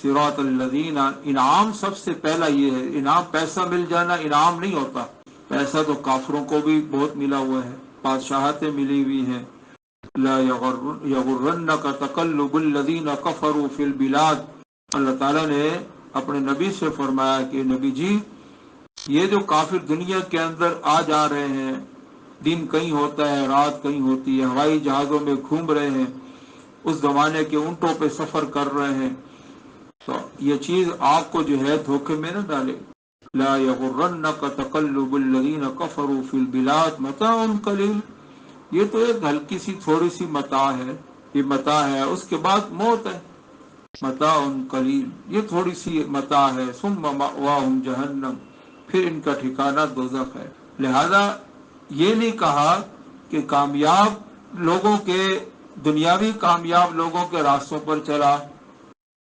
सिरातल्लज़ीना, इनाम सबसे पहला ये है। इनाम पैसा मिल जाना इनाम नहीं होता। पैसा तो काफिरों को भी बहुत मिला हुआ है, बादशाहतें मिली हुई हैं। ला यगुर्रन्नका तक़ल्लुबुल्लज़ीना कफ़रू फ़िल बिलाद। अल्लाह ताला ने अपने नबी से फरमाया कि नबी जी, ये जो काफिर दुनिया के अंदर आ जा रहे हैं, दिन कहीं होता है रात कहीं होती है, हवाई जहाजों में घूम रहे हैं, उस जमाने के ऊंटों पे सफर कर रहे हैं, तो ये चीज आपको जो है धोखे में न डाले। ला यगुर्रन्नका तक़ल्लुबुल्लज़ीना कफ़रू फ़िल बिलाद मताउन क़लील। ये तो एक हल्की सी थोड़ी सी मता है, ये मता है, उसके बाद मौत है। मताउन क़लील, ये थोड़ी सी मता है। सुम्मा मअवाहुम जहन्नम, फिर इनका ठिकाना दोज़ख है। लिहाजा ये नहीं कहा कि कामयाब लोगों के, दुनियावी कामयाब लोगों के रास्तों पर चला